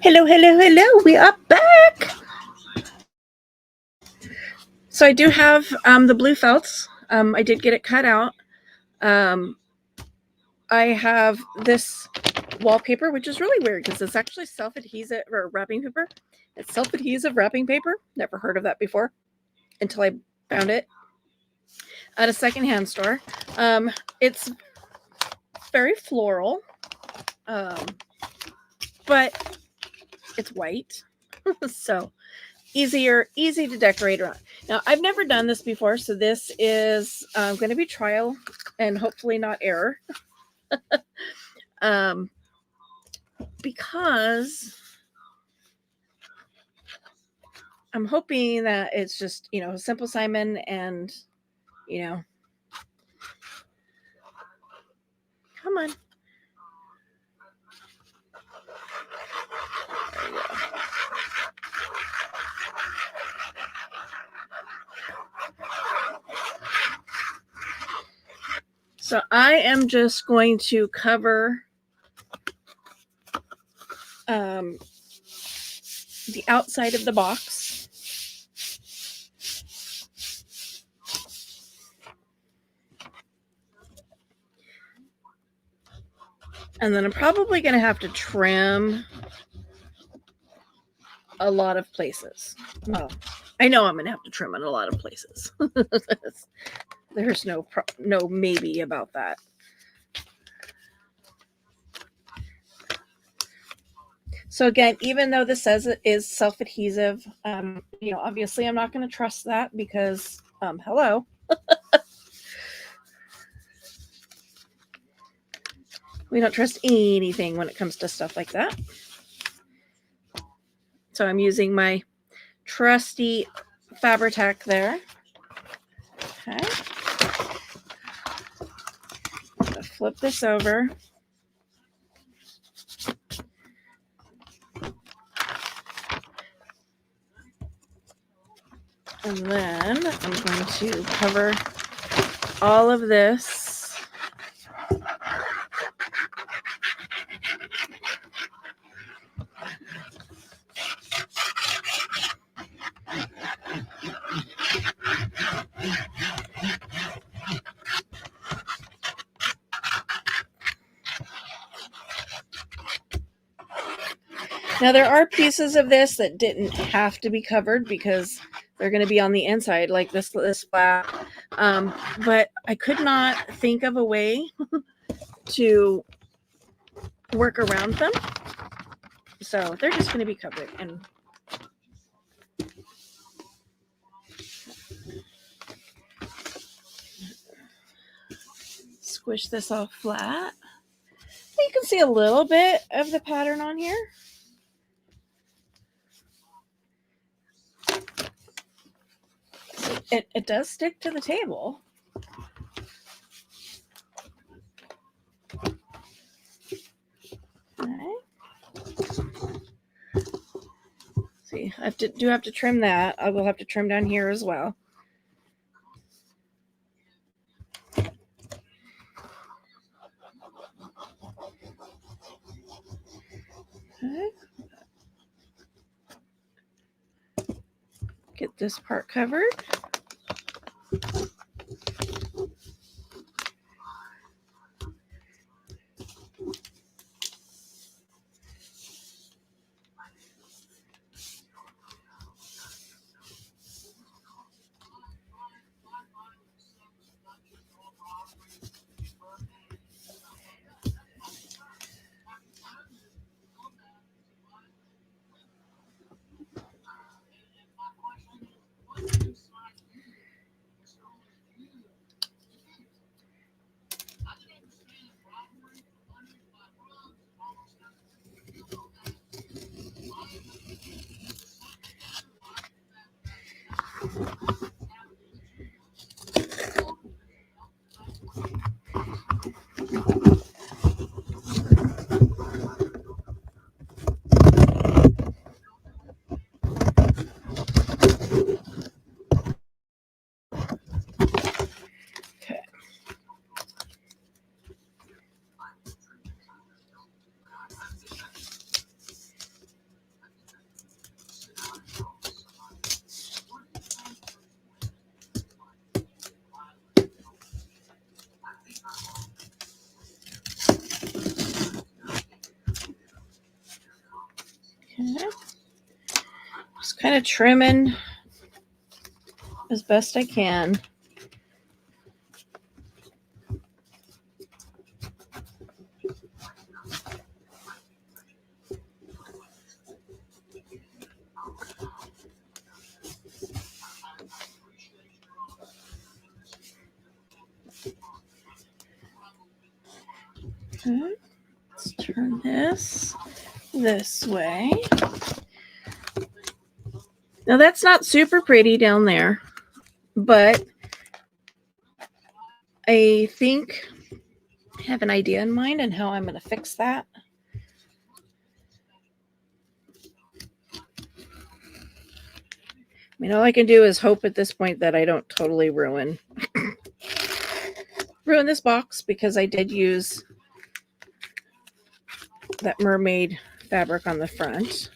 Hello, hello, hello. We are back. So I do have the blue felts. I did get it cut out. I have this wallpaper, which is really weird because it's actually self-adhesive or wrapping paper. It's self-adhesive wrapping paper. Never heard of that before until I found it at a secondhand store. It's very floral, but it's white. So easy to decorate around. Now, I've never done this before, so this is going to be trial and hopefully not error. Because I'm hoping that it's just, simple Simon and, come on. There you go. So I am just going to cover the outside of the box. And then I'm probably going to have to trim a lot of places. Well, I know I'm going to have to trim in a lot of places. There's no maybe about that. So again, even though this says it is self-adhesive, obviously I'm not going to trust that because, hello. We don't trust anything when it comes to stuff like that. So I'm using my trusty Fabri-Tac there. Okay. I'm going to flip this over. And then I'm going to cover all of this. Now, there are pieces of this that didn't have to be covered because they're going to be on the inside, like this flap. But I could not think of a way to work around them. So they're just going to be covered. And squish this all flat. You can see a little bit of the pattern on here. It does stick to the table. Okay. See, I do have to trim that. I will have to trim down here as well. Okay. Get this part covered. Okay. Just kind of trimming as best I can. Okay. Let's turn this way. Now that's not super pretty down there, but I think I have an idea in mind on how I'm going to fix that. I mean, all I can do is hope at this point that I don't totally ruin this box, because I did use that mermaid fabric on the front.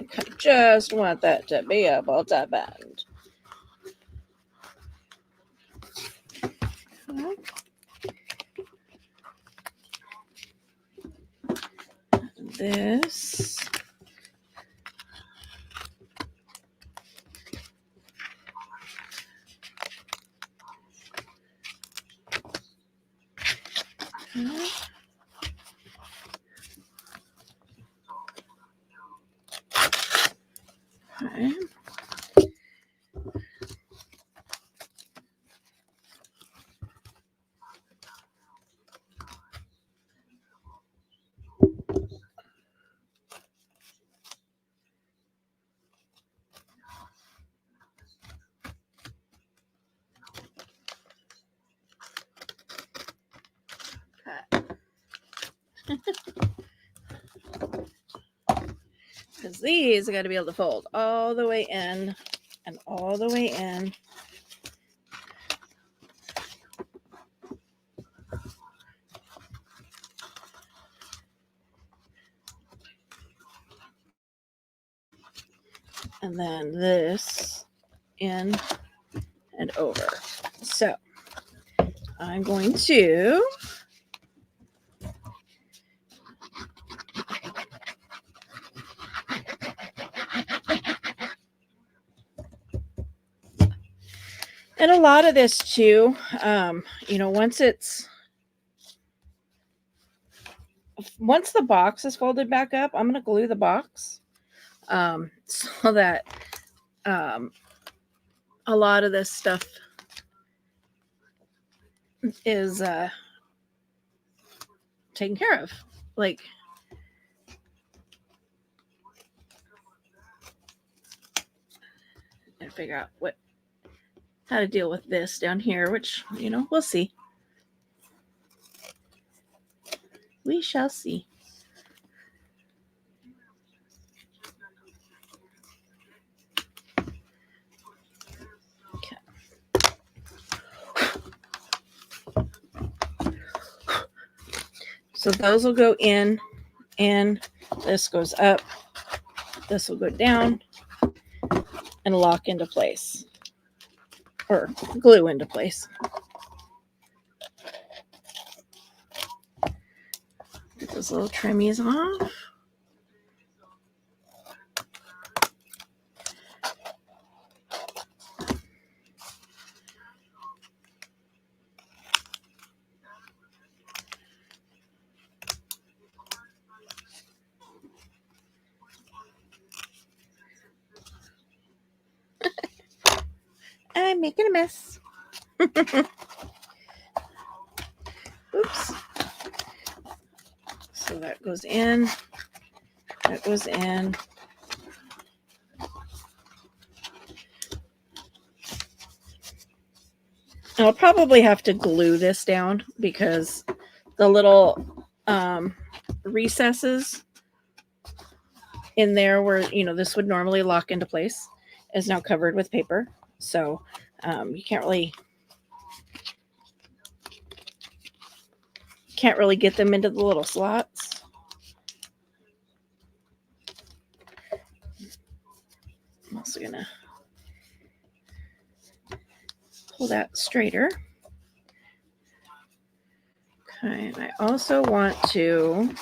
I just want that to be able to bend. This. Okay. Because these are got to be able to fold all the way in and all the way in. And then this in and over. So I'm going to and a lot of this too, once the box is folded back up, I'm going to glue the box so that a lot of this stuff is taken care of. Like, and figure out how to deal with this down here, which, we'll see. We shall see. Okay. So those will go in, and this goes up. This will go down and lock into place, or glue into place. Get those little trimmies off. I'm making a mess. Oops. So that goes in. That goes in. I'll probably have to glue this down because the little recesses in there where, you know, this would normally lock into place is now covered with paper. So you can't really get them into the little slots. I'm also gonna pull that straighter. Okay, and I also want to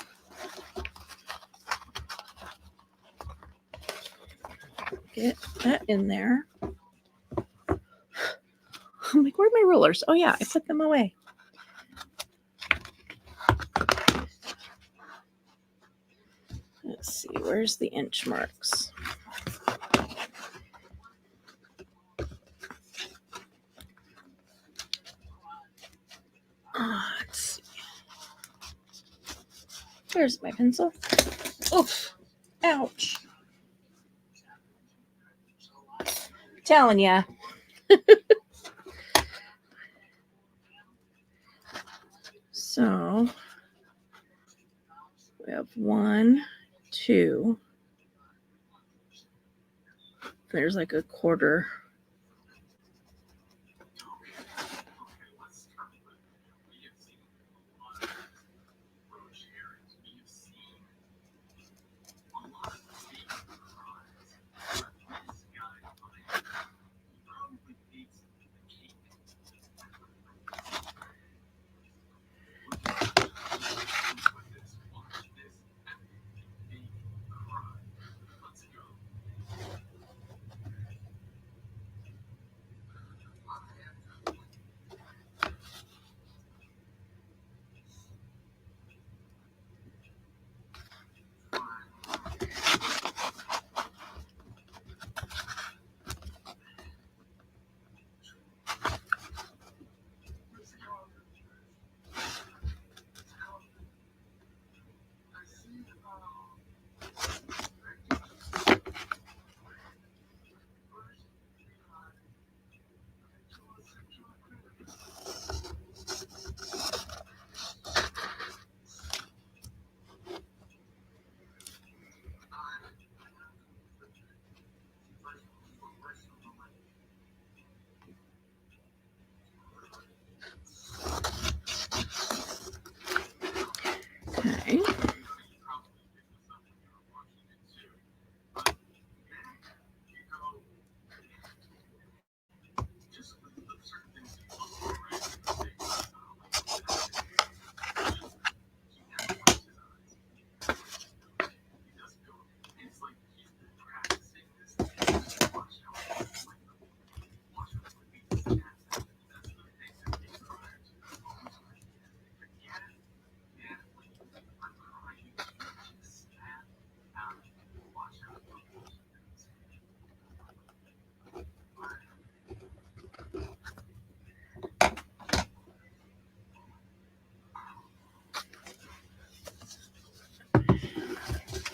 get that in there. I'm like, where'd my rulers? Oh yeah, I put them away. Let's see, where's the inch marks? Let's see. Where's my pencil? Oof. Ouch. Telling ya. So we have 1, 2. There's like a quarter. Okay.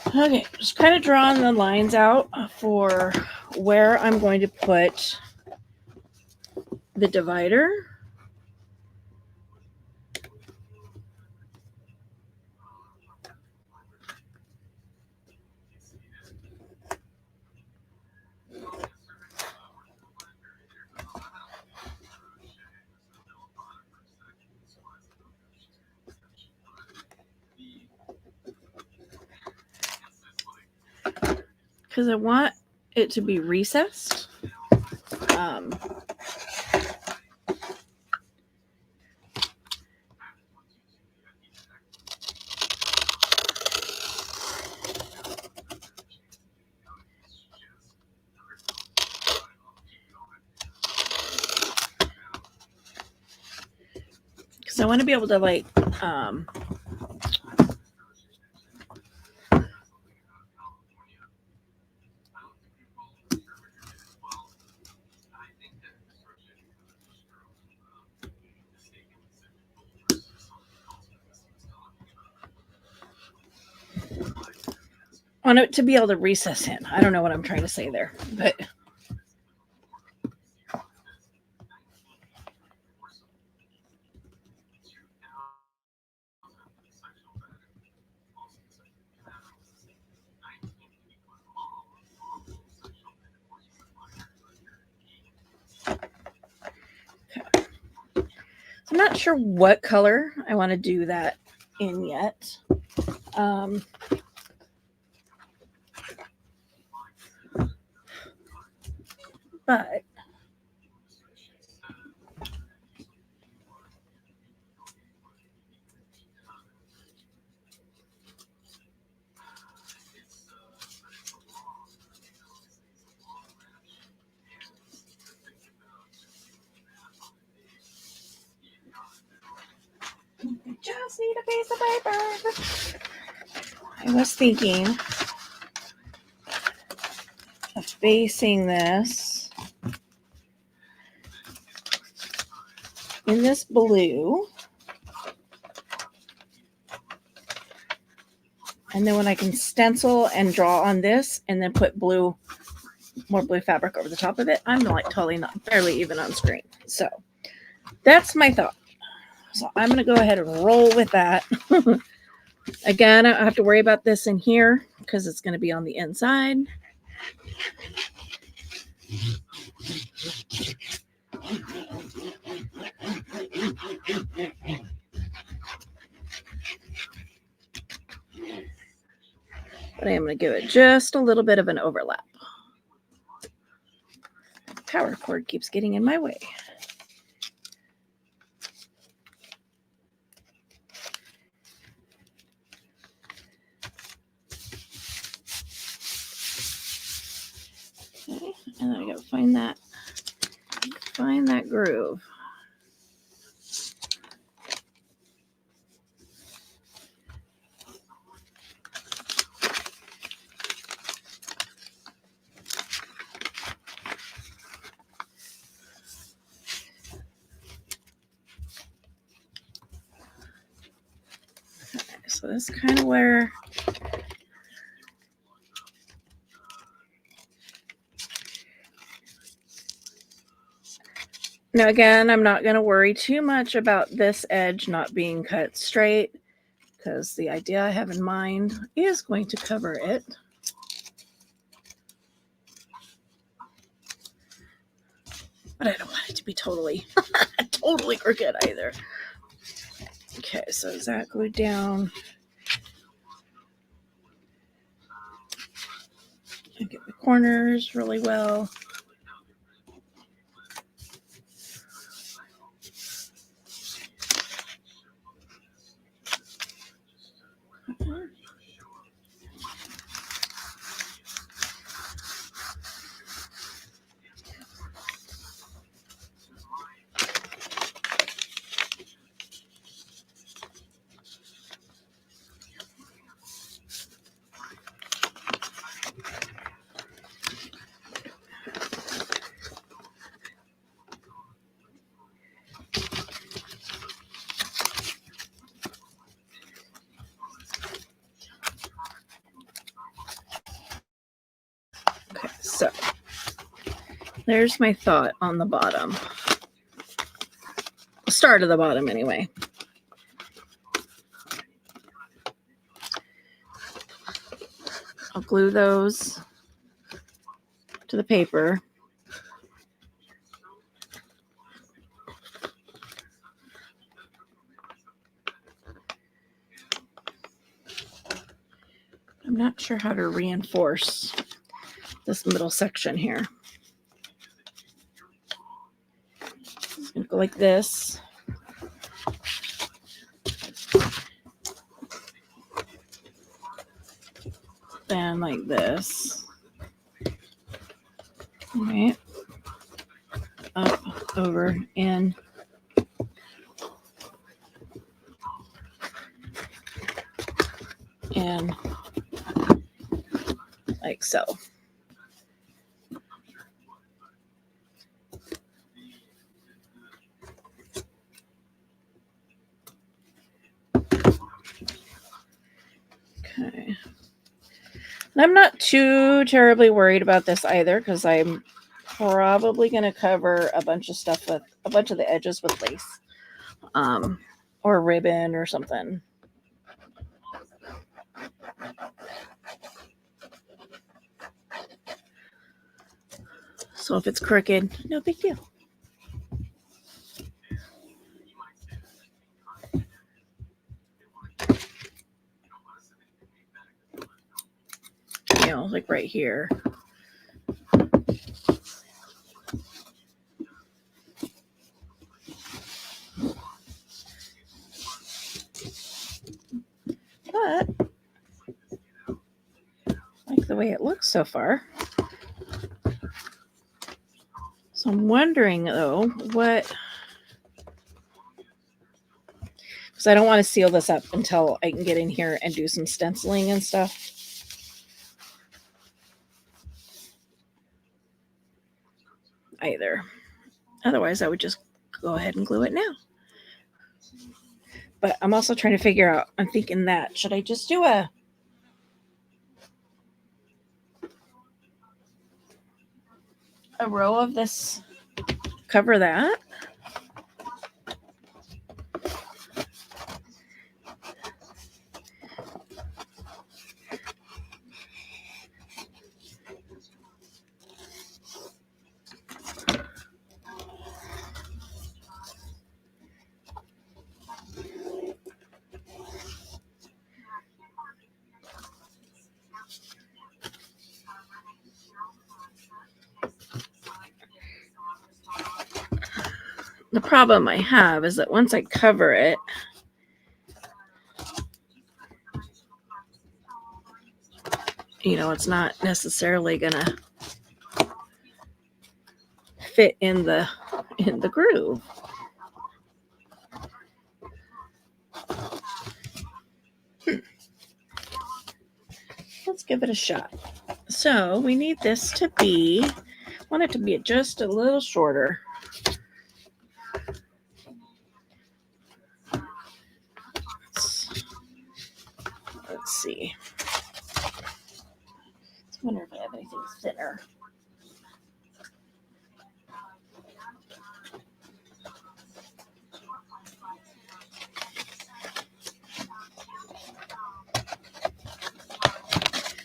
Okay, just kind of drawing the lines out for where I'm going to put the divider. Because I want it to be recessed. Because I want to be able to like want it to be able to recess in. I don't know what I'm trying to say there, but not sure what color I want to do that in yet. But just need a piece of paper. I was thinking of facing this in this blue. And then when I can stencil and draw on this and then put more blue fabric over the top of it, I'm like totally not, barely even on screen. So that's my thought. So I'm going to go ahead and roll with that. Again, I don't have to worry about this in here because it's going to be on the inside. But I am going to give it just a little bit of an overlap. Power cord keeps getting in my way. Okay, and then I got to find that groove. So that's kind of where now again, I'm not going to worry too much about this edge not being cut straight because the idea I have in mind is going to cover it. But I don't want it to be totally crooked either. Okay, so is that glued down? I get the corners really well. Okay, so there's my thought on the bottom. The start of the bottom, anyway. I'll glue those to the paper. I'm not sure how to reinforce this middle section here. It's going to go like this. Then like this. All right. Up, over, in. And like so. Okay. And I'm not too terribly worried about this either because I'm probably going to cover a bunch of stuff with a bunch of the edges with lace or ribbon or something. So if it's crooked, no big deal. like right here. But I like the way it looks so far. So I'm wondering though, because I don't want to seal this up until I can get in here and do some stenciling and stuff. Either. Otherwise, I would just go ahead and glue it now. But I'm also trying to figure out, I'm thinking that, should I just do a row of this, cover that? The problem I have is that once I cover it, it's not necessarily gonna fit in the groove. Let's give it a shot. So we need this to be, I want it to be just a little shorter. Let's see. I wonder if I have anything thinner.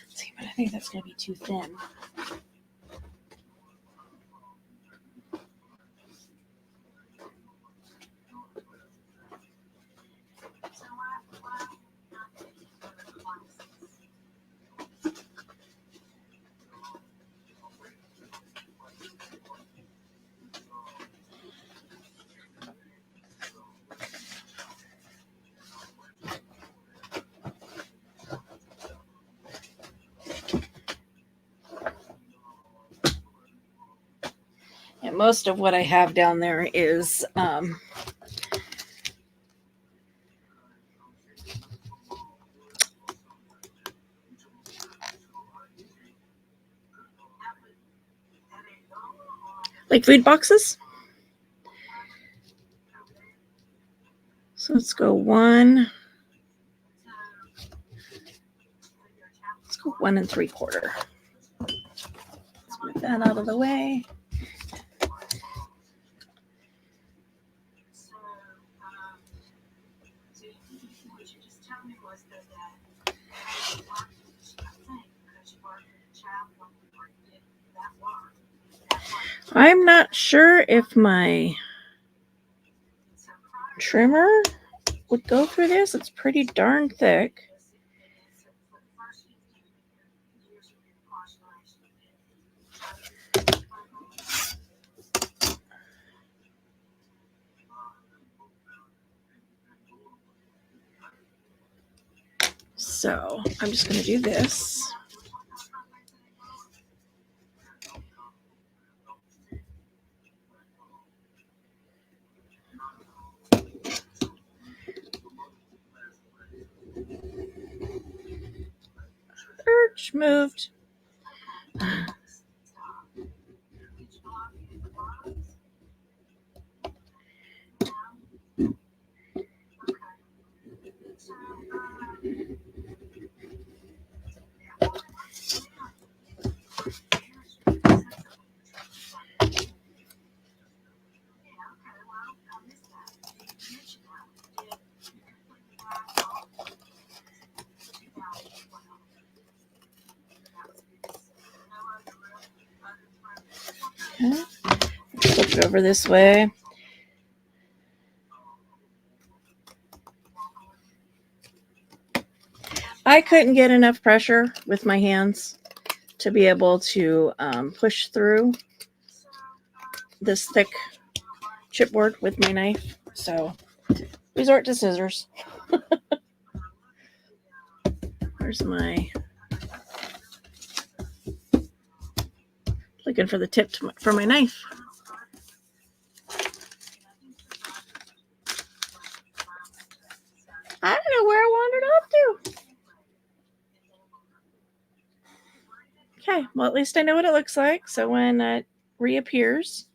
Let's see, but I think that's going to be too thin. And most of what I have down there is like food boxes. So let's go 1. Let's go 1 3/4. Let's move that out of the way. I'm not sure if my trimmer would go through this. It's pretty darn thick. So I'm just going to do this. Birch moved. Okay. Flip it over this way. I couldn't get enough pressure with my hands. to be able to push through this thick chipboard with my knife. So resort to scissors. Where's my... Looking for the tip for my knife. I don't know where I wandered off to. Okay, well, at least I know what it looks like. So when it reappears,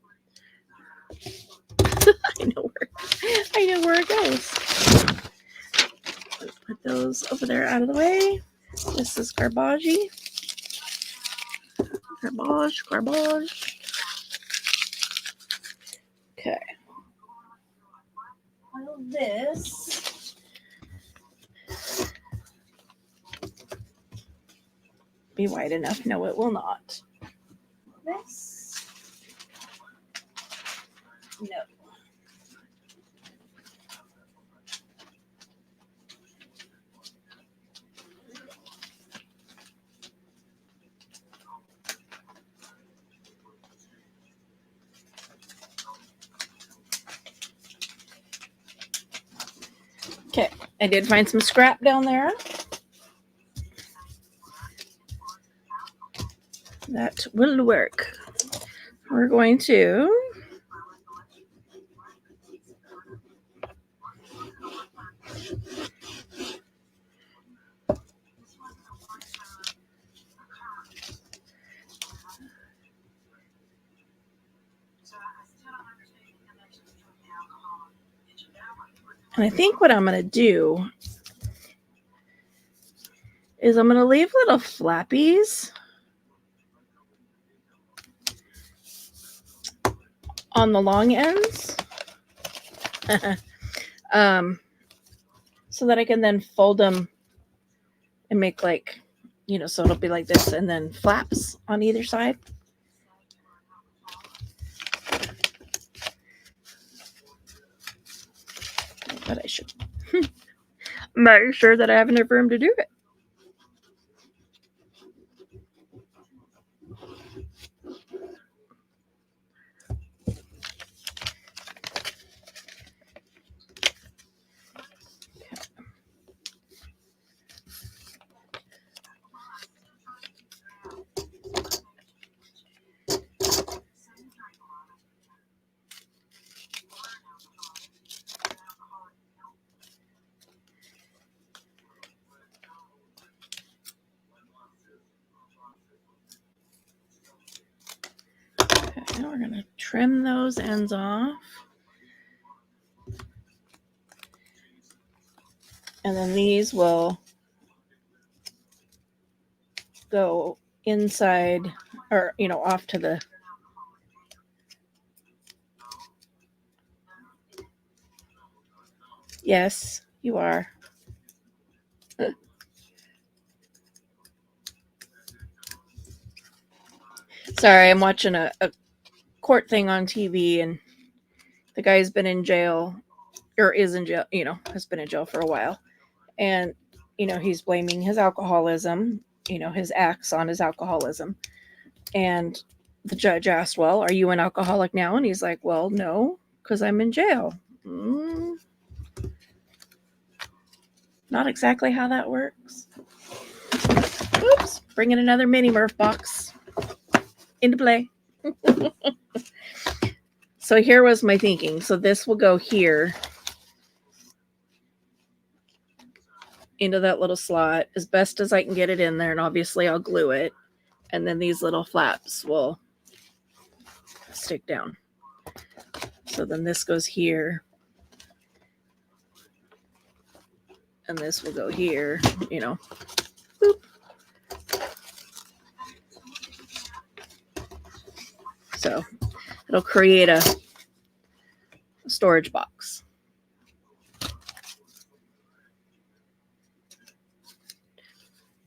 I know where it goes. Put those over there out of the way. This is garbage. Garbage. Okay. Well, this be wide enough. No, it will not. This. No. Okay, I did find some scrap down there. That will work. We're going to and I think what I'm going to do is I'm going to leave little flappies on the long ends so that I can then fold them and make like, so it'll be like this and then flaps on either side. But I should make sure that I have enough room to do it. Okay, now we're going to trim those ends off. And then these will go inside or, off to the... Yes, you are. Sorry, I'm watching a court thing on TV, and the guy's been in jail, or is in jail, has been in jail for a while. And, he's blaming his alcoholism, his acts on his alcoholism. And the judge asked, well, are you an alcoholic now? And he's like, well, no, because I'm in jail. Not exactly how that works. Oops, bringing another mini Murph box into play. So here was my thinking. So this will go here into that little slot as best as I can get it in there. And obviously I'll glue it. And then these little flaps will stick down. So then this goes here. And this will go here, Boop. So it'll create a storage box.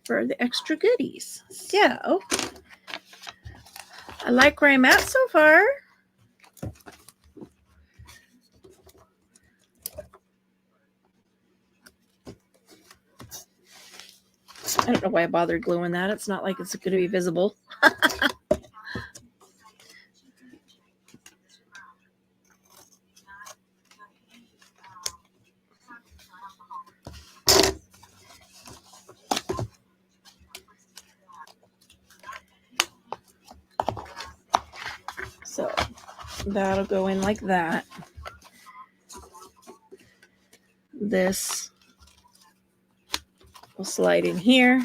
For the extra goodies. So I like where I'm at so far. I don't know why I bothered gluing that. It's not like it's going to be visible. So that'll go in like that. This will slide in here.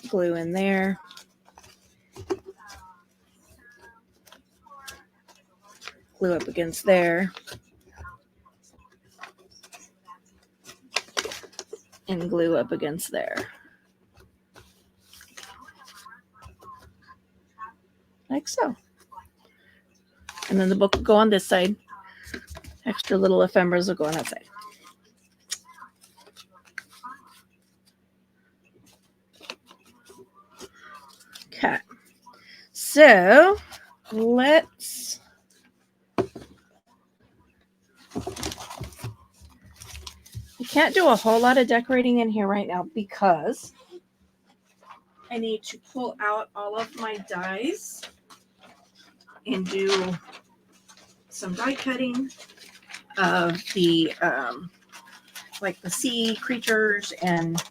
Glue in there. Glue up against there. And glue up against there. Like so. And then the book will go on this side. Extra little ephemeras will go on that side. Okay. So let's I can't do a whole lot of decorating in here right now because I need to pull out all of my dies and do some die cutting of the like the sea creatures and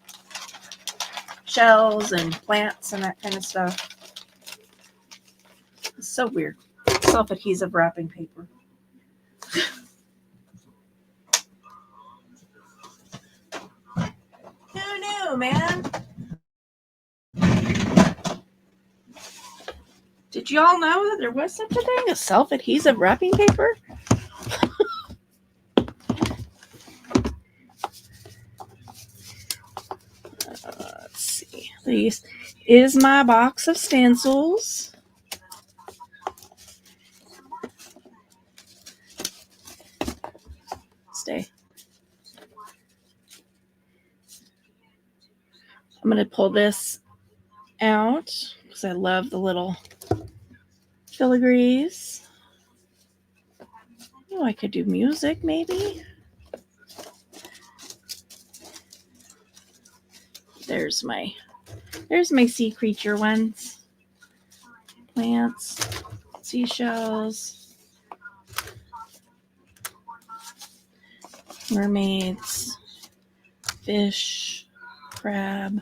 shells and plants and that kind of stuff. It's so weird. Self-adhesive wrapping paper. Who knew, man? Did y'all know that there was such a thing as self-adhesive wrapping paper? Let's see. This is my box of stencils. Stay. I'm going to pull this out because I love the little filigrees. Oh, I could do music maybe. There's my sea creature ones. Plants, seashells, mermaids, fish, crab,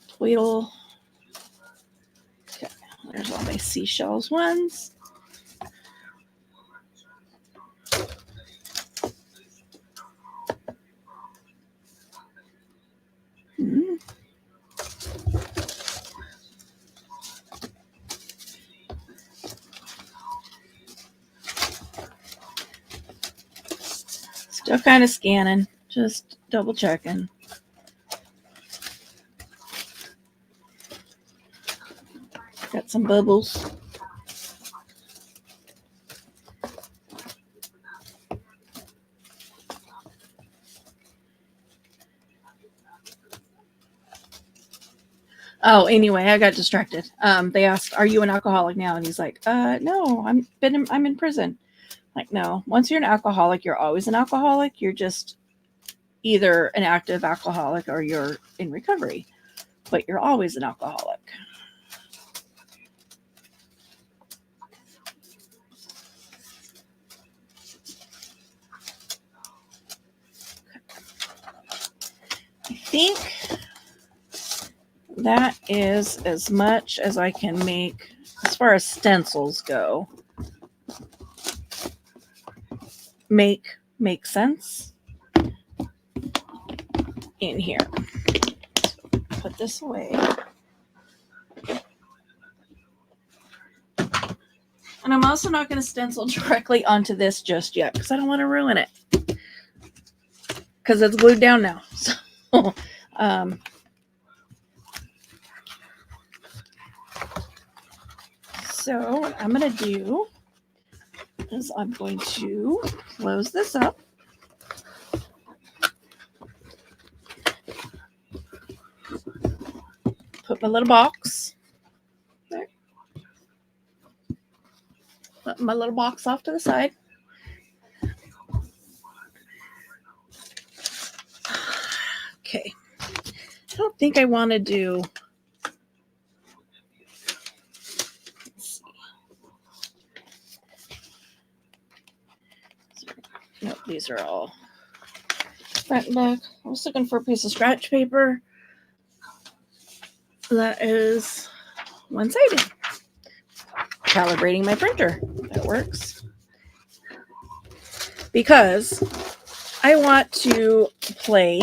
tweedle. Okay, there's all my seashells ones. Still kind of scanning, just double checking. Got some bubbles. Oh, anyway, I got distracted. They asked, "Are you an alcoholic now?" And he's like, "No, I'm in prison." Like, no. Once you're an alcoholic, you're always an alcoholic. You're just either an active alcoholic or you're in recovery, but you're always an alcoholic. I think that is as much as I can make as far as stencils go. Make sense in here. So put this away. And I'm also not going to stencil directly onto this just yet because I don't want to ruin it. Because it's glued down now. So, so what I'm going to do is I'm going to close this up. Put my little box there. Put my little box off to the side. Okay. I don't think I want to do. Let's see. No, these are all front and back. I was looking for a piece of scratch paper that is one-sided. Calibrating my printer. That works. Because I want to play.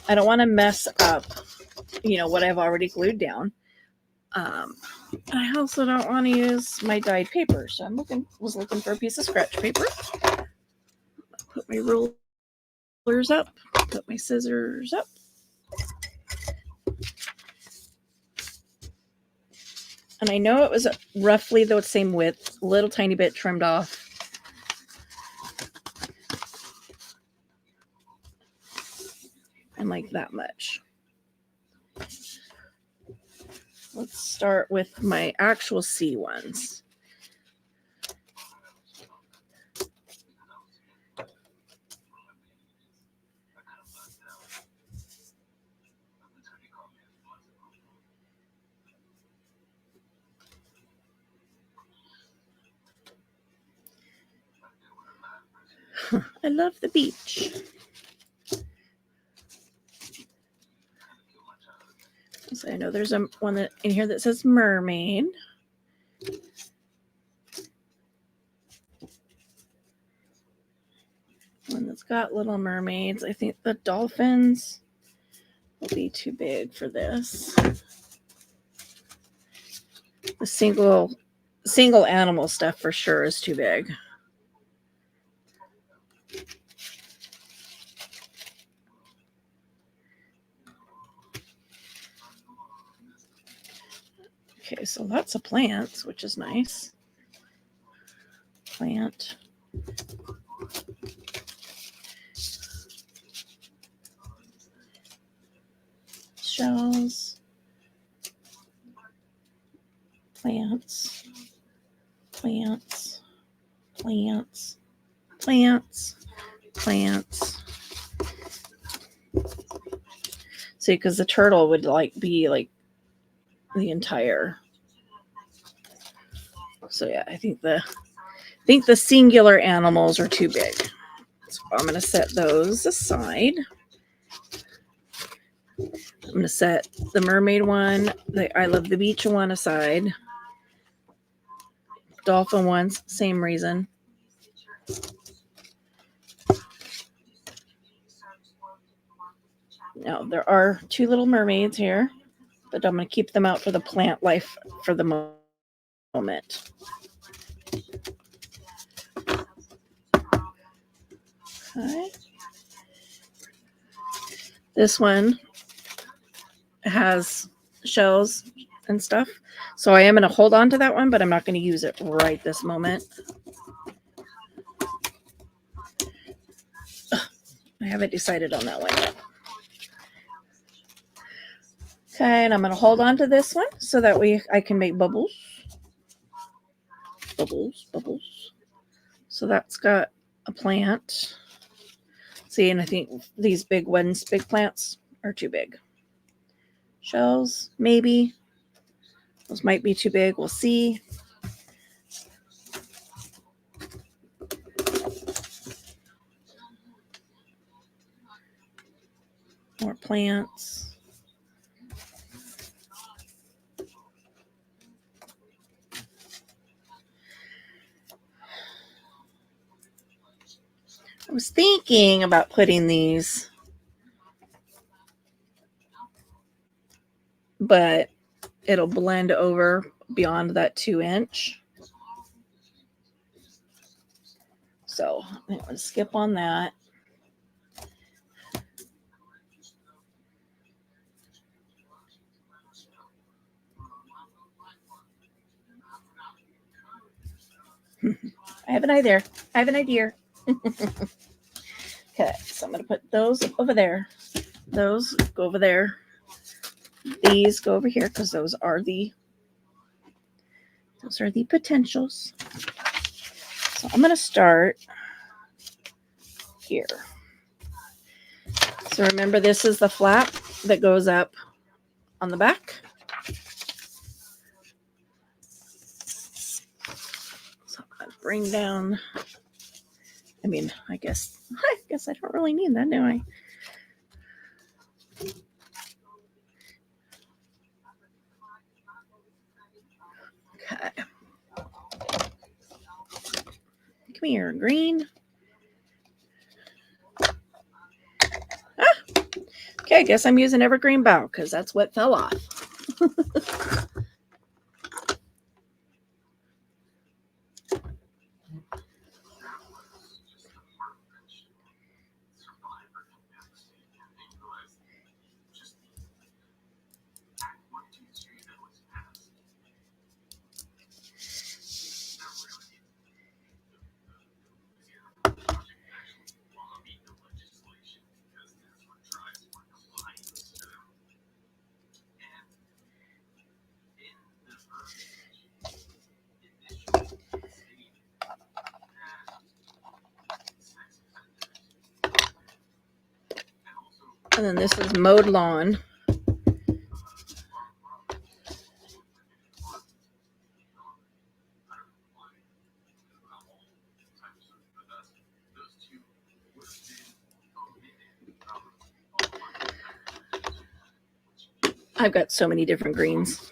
I don't want to mess up, what I've already glued down. I also don't want to use my dyed paper, so was looking for a piece of scratch paper. Put my rulers up. Put my scissors up. And I know it was roughly the same width, a little tiny bit trimmed off. And like that much. Let's start with my actual C ones. I love the beach. So I know there's one in here that says mermaid. One that's got little mermaids. I think the dolphins will be too big for this. The single animal stuff for sure is too big. Okay, so lots of plants, which is nice. Plant. Shells. Plants. Plants. Plants. Plants. Plants. See, because the turtle would be the entire. So yeah, I think the singular animals are too big. So I'm going to set those aside. I'm going to set the mermaid one, the I love the beach one aside. Dolphin ones, same reason. Now there are two little mermaids here, but I'm going to keep them out for the plant life for the moment. Okay. This one has shells and stuff, so I am going to hold on to that one, but I'm not going to use it right this moment. I haven't decided on that one yet. Okay, and I'm going to hold on to this one so that I can make bubbles. Bubbles, bubbles. So that's got a plant. See, and I think these big plants are too big. Shells, maybe. Those might be too big. We'll see. More plants. I was thinking about putting these, but it'll blend over beyond that 2-inch. So I'm going to skip on that. I have an idea. Okay, so I'm going to put those over there. Those go over there. These go over here because those are the potentials. So I'm going to start here. So remember, this is the flap that goes up on the back. So I'm gonna bring down. I guess I don't really need that, do I? Okay. Come here, green. Okay, I guess I'm using evergreen bough because that's what fell off. And then this is mowed lawn. I've got so many different greens.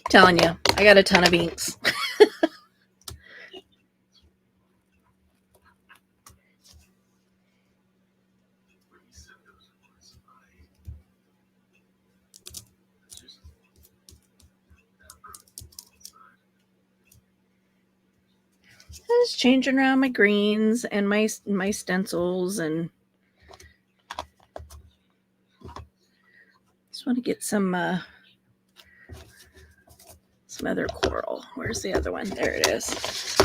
Telling you, I got a ton of inks. I was changing around my greens and my stencils, and just want to get some other coral. Where's the other one? There it is.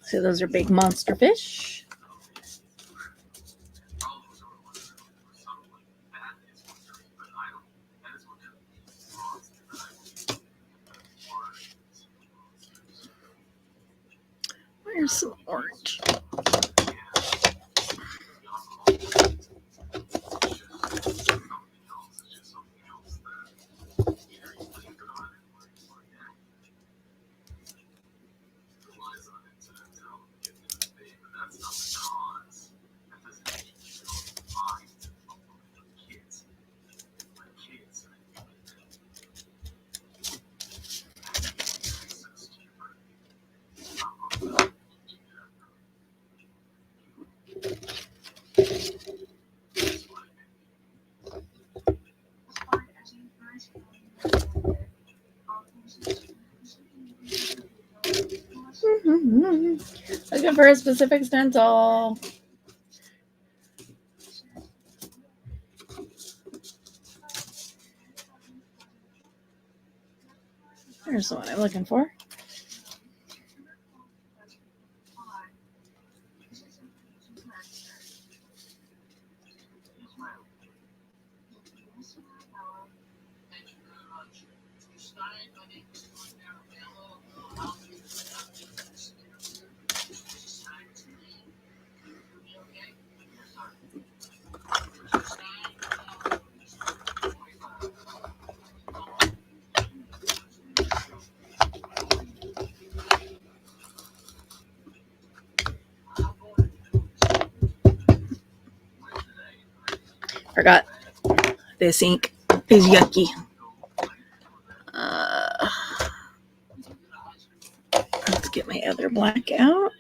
So those are big monster fish. Where's some orange? Looking for a specific stencil. There's the one I'm looking for. Forgot this ink is yucky. Let's get my other black out.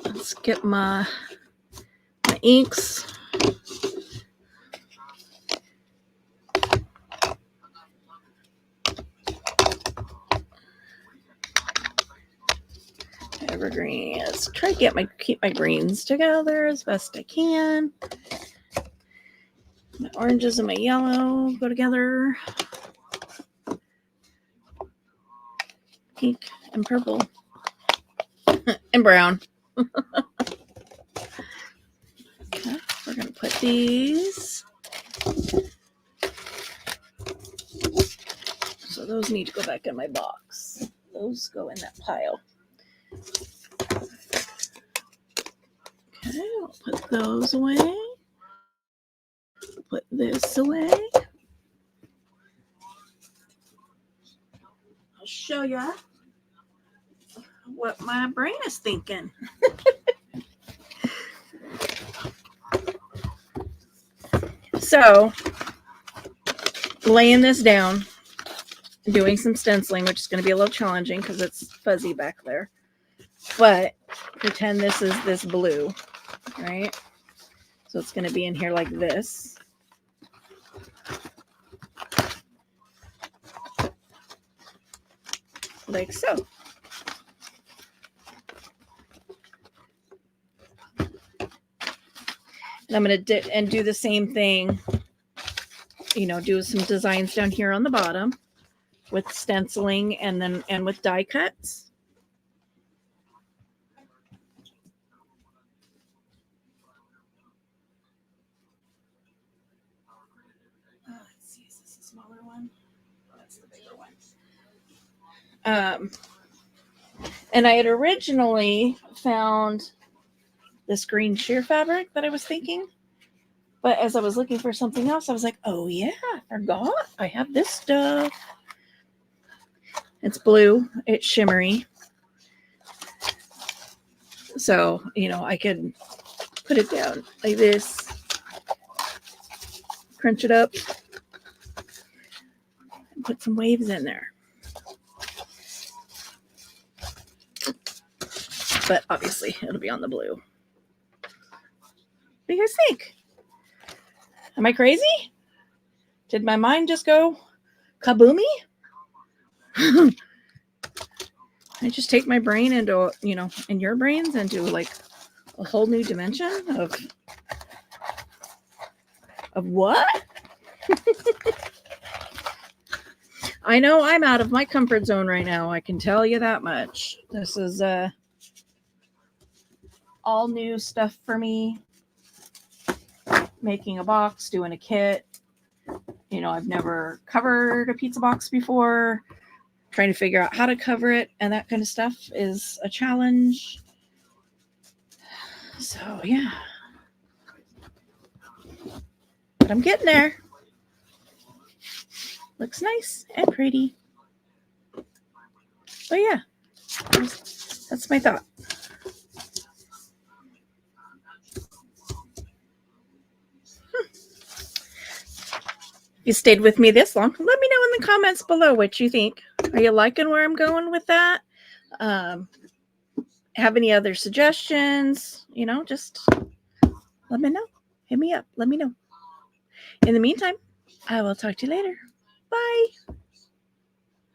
Let's get my inks. Evergreen. Let's try to keep my greens together as best I can. My oranges and my yellow go together. pink and purple and brown. Okay, we're going to put these. So those need to go back in my box. Those go in that pile. Okay, I'll put those away. Put this away. I'll show you what my brain is thinking. So, laying this down, doing some stenciling, which is going to be a little challenging because it's fuzzy back there. But pretend this is this blue, right? So it's going to be in here like this. Like so. And I'm going to do the same thing, you know, do some designs down here on the bottom with stenciling and with die cuts. Let's see, is this a smaller one? Oh, that's the bigger one. And I had originally found this green sheer fabric that I was thinking. But as I was looking for something else, I was like, oh yeah, I forgot. I have this stuff. It's blue. It's shimmery. So, you know, I could put it down like this. Crunch it up. And put some waves in there. But obviously, it'll be on the blue. What do you guys think? Am I crazy? Did my mind just go kaboomy? I just take my brain into, you know, and your brains into like a whole new dimension of what? I know I'm out of my comfort zone right now. I can tell you that much. This is all new stuff for me. Making a box, doing a kit. You know, I've never covered a pizza box before. Trying to figure out how to cover it and that kind of stuff is a challenge. So, yeah. But I'm getting there. Looks nice and pretty. But yeah, that's my thought. You stayed with me this long. Let me know in the comments below what you think. Are you liking where I'm going with that? Have any other suggestions? You know, just let me know. Hit me up. Let me know. In the meantime, I will talk to you later. Bye.